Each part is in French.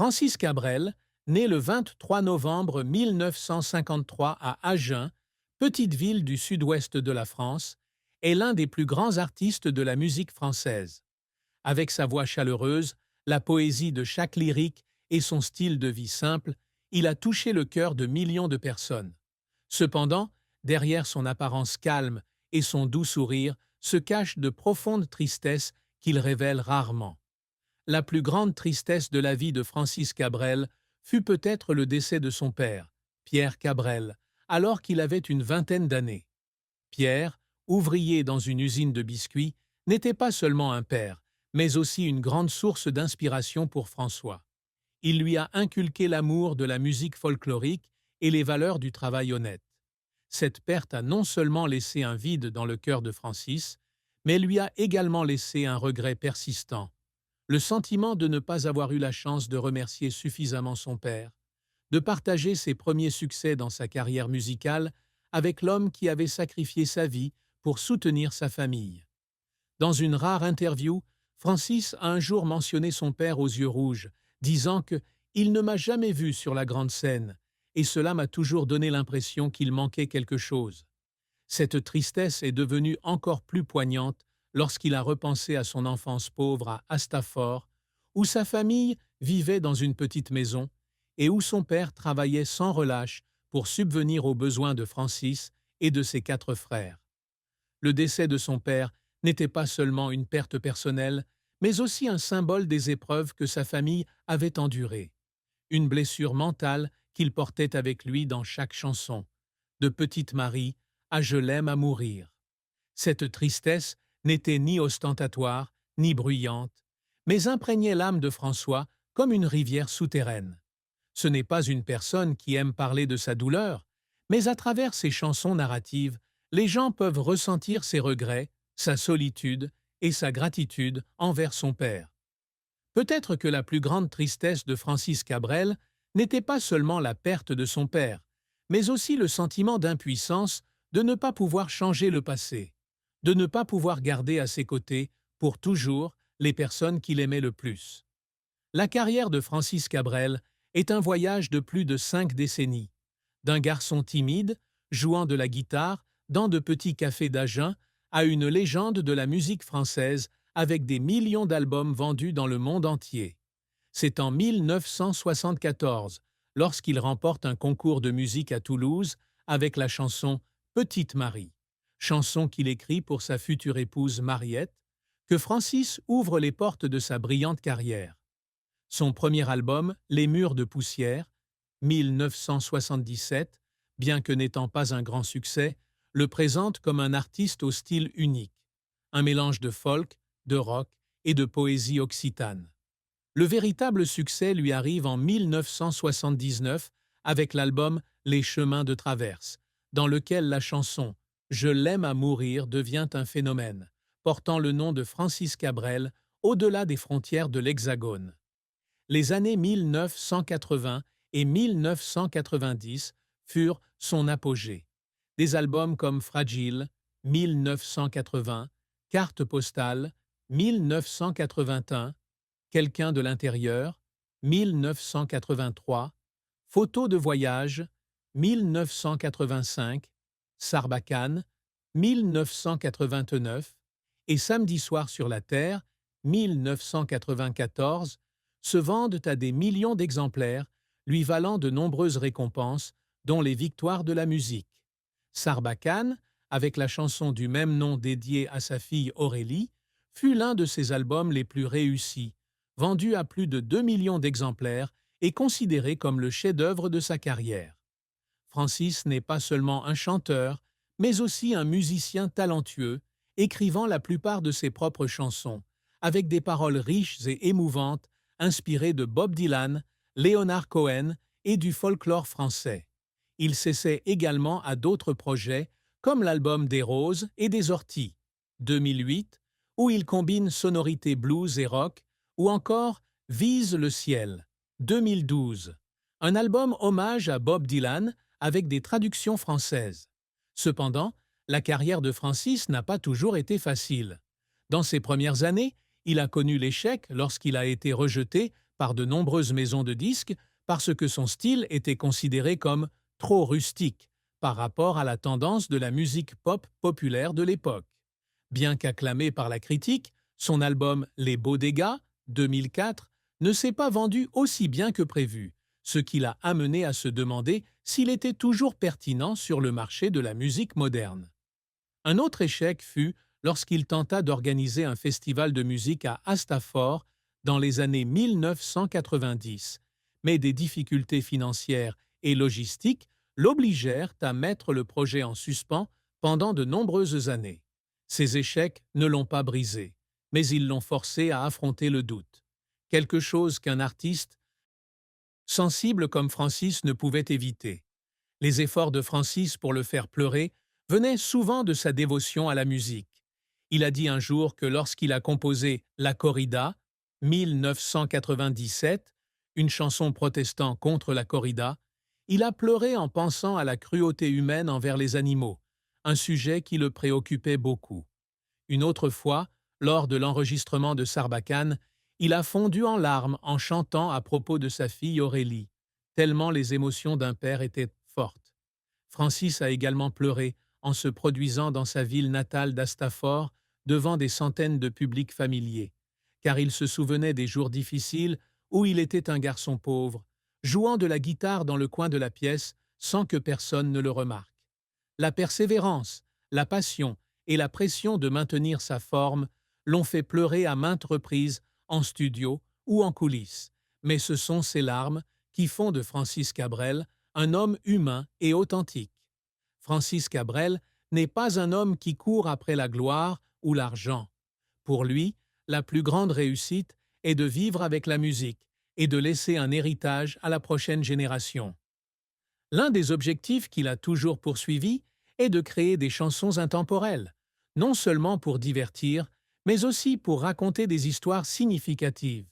Francis Cabrel, né le 23 novembre 1953 à Agen, petite ville du sud-ouest de la France, est l'un des plus grands artistes de la musique française. Avec sa voix chaleureuse, la poésie de chaque lyrique et son style de vie simple, il a touché le cœur de millions de personnes. Cependant, derrière son apparence calme et son doux sourire se cachent de profondes tristesses qu'il révèle rarement. La plus grande tristesse de la vie de Francis Cabrel fut peut-être le décès de son père, Pierre Cabrel, alors qu'il avait une vingtaine d'années. Pierre, ouvrier dans une usine de biscuits, n'était pas seulement un père, mais aussi une grande source d'inspiration pour François. Il lui a inculqué l'amour de la musique folklorique et les valeurs du travail honnête. Cette perte a non seulement laissé un vide dans le cœur de Francis, mais lui a également laissé un regret persistant. Le sentiment de ne pas avoir eu la chance de remercier suffisamment son père, de partager ses premiers succès dans sa carrière musicale avec l'homme qui avait sacrifié sa vie pour soutenir sa famille. Dans une rare interview, Francis a un jour mentionné son père aux yeux rouges, disant que « il ne m'a jamais vu sur la grande scène, et cela m'a toujours donné l'impression qu'il manquait quelque chose ». Cette tristesse est devenue encore plus poignante lorsqu'il a repensé à son enfance pauvre à Astafort, où sa famille vivait dans une petite maison et où son père travaillait sans relâche pour subvenir aux besoins de Francis et de ses 4 frères. Le décès de son père n'était pas seulement une perte personnelle, mais aussi un symbole des épreuves que sa famille avait endurées. Une blessure mentale qu'il portait avec lui dans chaque chanson, de Petite Marie à Je l'aime à mourir. Cette tristesse n'était ni ostentatoire, ni bruyante, mais imprégnait l'âme de François comme une rivière souterraine. Ce n'est pas une personne qui aime parler de sa douleur, mais à travers ses chansons narratives, les gens peuvent ressentir ses regrets, sa solitude et sa gratitude envers son père. Peut-être que la plus grande tristesse de Francis Cabrel n'était pas seulement la perte de son père, mais aussi le sentiment d'impuissance de ne pas pouvoir changer le passé, de ne pas pouvoir garder à ses côtés, pour toujours, les personnes qu'il aimait le plus. La carrière de Francis Cabrel est un voyage de plus de 5 décennies. D'un garçon timide, jouant de la guitare dans de petits cafés d'Agen, à une légende de la musique française avec des millions d'albums vendus dans le monde entier. C'est en 1974, lorsqu'il remporte un concours de musique à Toulouse avec la chanson « Petite Marie », chanson qu'il écrit pour sa future épouse Mariette, que Francis ouvre les portes de sa brillante carrière. Son premier album, Les Murs de poussière, 1977, bien que n'étant pas un grand succès, le présente comme un artiste au style unique, un mélange de folk, de rock et de poésie occitane. Le véritable succès lui arrive en 1979 avec l'album Les Chemins de traverse, dans lequel la chanson « Je l'aime à mourir » devient un phénomène, portant le nom de Francis Cabrel au-delà des frontières de l'Hexagone. Les années 1980 et 1990 furent son apogée. Des albums comme Fragile, 1980, Carte postale, 1981, Quelqu'un de l'intérieur, 1983, Photos de voyage, 1985, Sarbacane, 1989 et Samedi soir sur la Terre, 1994, se vendent à des millions d'exemplaires, lui valant de nombreuses récompenses, dont les victoires de la musique. Sarbacane, avec la chanson du même nom dédiée à sa fille Aurélie, fut l'un de ses albums les plus réussis, vendu à plus de 2 millions d'exemplaires et considéré comme le chef-d'œuvre de sa carrière. Francis n'est pas seulement un chanteur, mais aussi un musicien talentueux, écrivant la plupart de ses propres chansons, avec des paroles riches et émouvantes, inspirées de Bob Dylan, Leonard Cohen et du folklore français. Il s'essaie également à d'autres projets, comme l'album des Roses et des Orties, 2008, où il combine sonorités blues et rock, ou encore Vise le ciel, 2012, un album hommage à Bob Dylan avec des traductions françaises. Cependant, la carrière de Francis n'a pas toujours été facile. Dans ses premières années, il a connu l'échec lorsqu'il a été rejeté par de nombreuses maisons de disques parce que son style était considéré comme trop rustique par rapport à la tendance de la musique pop populaire de l'époque. Bien qu'acclamé par la critique, son album Les Beaux Dégâts, 2004, ne s'est pas vendu aussi bien que prévu, ce qui l'a amené à se demander s'il était toujours pertinent sur le marché de la musique moderne. Un autre échec fut lorsqu'il tenta d'organiser un festival de musique à Hastafor dans les années 1990, mais des difficultés financières et logistiques l'obligèrent à mettre le projet en suspens pendant de nombreuses années. Ces échecs ne l'ont pas brisé, mais ils l'ont forcé à affronter le doute, quelque chose qu'un artiste sensible comme Francis ne pouvait éviter. Les efforts de Francis pour le faire pleurer venaient souvent de sa dévotion à la musique. Il a dit un jour que lorsqu'il a composé La Corrida, 1997, une chanson protestant contre la corrida, il a pleuré en pensant à la cruauté humaine envers les animaux, un sujet qui le préoccupait beaucoup. Une autre fois, lors de l'enregistrement de Sarbacane, il a fondu en larmes en chantant à propos de sa fille Aurélie, tellement les émotions d'un père étaient fortes. Francis a également pleuré en se produisant dans sa ville natale d'Hastafor devant des centaines de publics familiers, car il se souvenait des jours difficiles où il était un garçon pauvre, jouant de la guitare dans le coin de la pièce sans que personne ne le remarque. La persévérance, la passion et la pression de maintenir sa forme l'ont fait pleurer à maintes reprises en studio ou en coulisses, mais ce sont ces larmes qui font de Francis Cabrel un homme humain et authentique. Francis Cabrel n'est pas un homme qui court après la gloire ou l'argent. Pour lui, la plus grande réussite est de vivre avec la musique et de laisser un héritage à la prochaine génération. L'un des objectifs qu'il a toujours poursuivi est de créer des chansons intemporelles, non seulement pour divertir, mais aussi pour raconter des histoires significatives.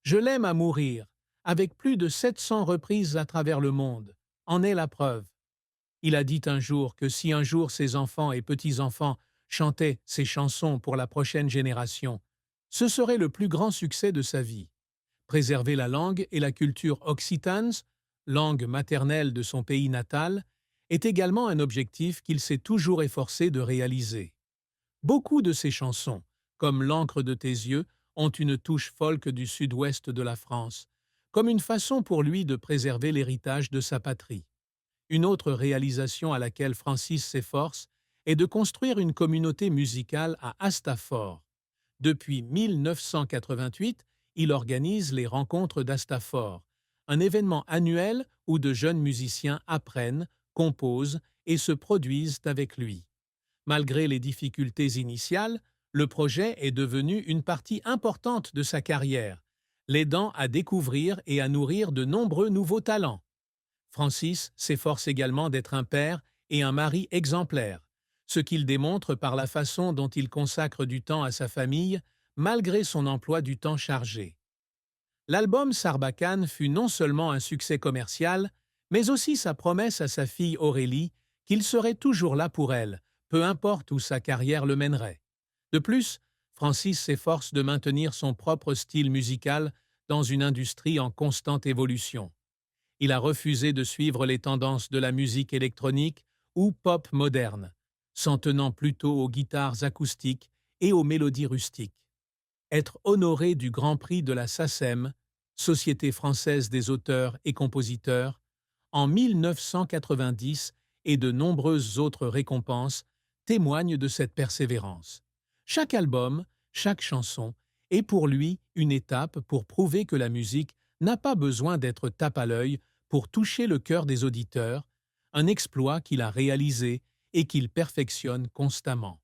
Je l'aime à mourir, avec plus de 700 reprises à travers le monde, en est la preuve. Il a dit un jour que si un jour ses enfants et petits-enfants chantaient ces chansons pour la prochaine génération, ce serait le plus grand succès de sa vie. Préserver la langue et la culture occitanes, langue maternelle de son pays natal, est également un objectif qu'il s'est toujours efforcé de réaliser. Beaucoup de ses chansons, comme L'encre de tes yeux, ont une touche folk du sud-ouest de la France, comme une façon pour lui de préserver l'héritage de sa patrie. Une autre réalisation à laquelle Francis s'efforce est de construire une communauté musicale à Hastafor. Depuis 1988, il organise les Rencontres d'Hastafor, un événement annuel où de jeunes musiciens apprennent, composent et se produisent avec lui. Malgré les difficultés initiales, le projet est devenu une partie importante de sa carrière, l'aidant à découvrir et à nourrir de nombreux nouveaux talents. Francis s'efforce également d'être un père et un mari exemplaires, ce qu'il démontre par la façon dont il consacre du temps à sa famille malgré son emploi du temps chargé. L'album Sarbacane fut non seulement un succès commercial, mais aussi sa promesse à sa fille Aurélie qu'il serait toujours là pour elle, peu importe où sa carrière le mènerait. De plus, Francis s'efforce de maintenir son propre style musical dans une industrie en constante évolution. Il a refusé de suivre les tendances de la musique électronique ou pop moderne, s'en tenant plutôt aux guitares acoustiques et aux mélodies rustiques. Être honoré du Grand Prix de la SACEM, Société française des auteurs et compositeurs, en 1990 et de nombreuses autres récompenses témoignent de cette persévérance. Chaque album, chaque chanson est pour lui une étape pour prouver que la musique n'a pas besoin d'être tape à l'œil pour toucher le cœur des auditeurs, un exploit qu'il a réalisé et qu'il perfectionne constamment.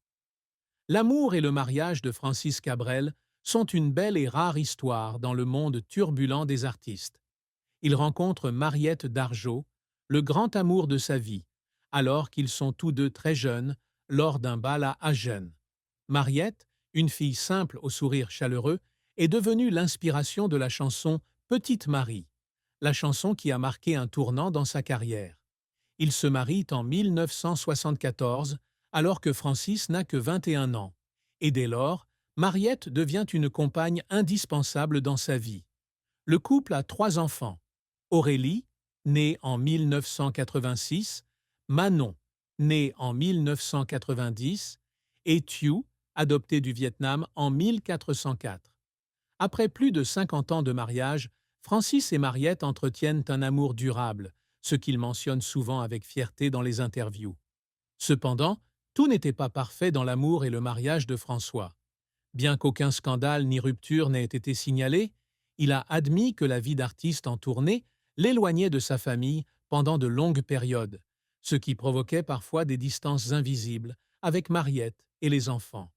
L'amour et le mariage de Francis Cabrel sont une belle et rare histoire dans le monde turbulent des artistes. Il rencontre Mariette Dargeau, le grand amour de sa vie, alors qu'ils sont tous deux très jeunes, lors d'un bal à Agen. Mariette, une fille simple au sourire chaleureux, est devenue l'inspiration de la chanson Petite Marie, la chanson qui a marqué un tournant dans sa carrière. Ils se marient en 1974, alors que Francis n'a que 21 ans, et dès lors, Mariette devient une compagne indispensable dans sa vie. Le couple a trois enfants. Aurélie, née en 1986, Manon, née en 1990, et Thieu, adopté du Vietnam en 1404. Après plus de 50 ans de mariage, Francis et Mariette entretiennent un amour durable, ce qu'ils mentionnent souvent avec fierté dans les interviews. Cependant, tout n'était pas parfait dans l'amour et le mariage de François. Bien qu'aucun scandale ni rupture n'ait été signalé, il a admis que la vie d'artiste en tournée l'éloignait de sa famille pendant de longues périodes, ce qui provoquait parfois des distances invisibles avec Mariette et les enfants.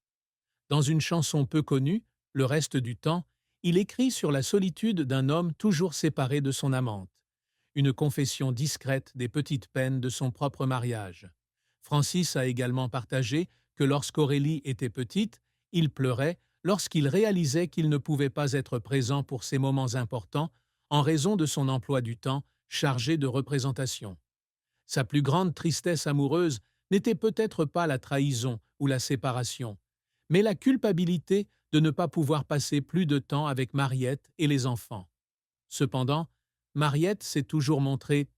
Dans une chanson peu connue, Le reste du temps, il écrit sur la solitude d'un homme toujours séparé de son amante, une confession discrète des petites peines de son propre mariage. Francis a également partagé que lorsqu'Aurélie était petite, il pleurait lorsqu'il réalisait qu'il ne pouvait pas être présent pour ces moments importants en raison de son emploi du temps chargé de représentation. Sa plus grande tristesse amoureuse n'était peut-être pas la trahison ou la séparation, mais la culpabilité de ne pas pouvoir passer plus de temps avec Mariette et les enfants. Cependant, Mariette s'est toujours montrée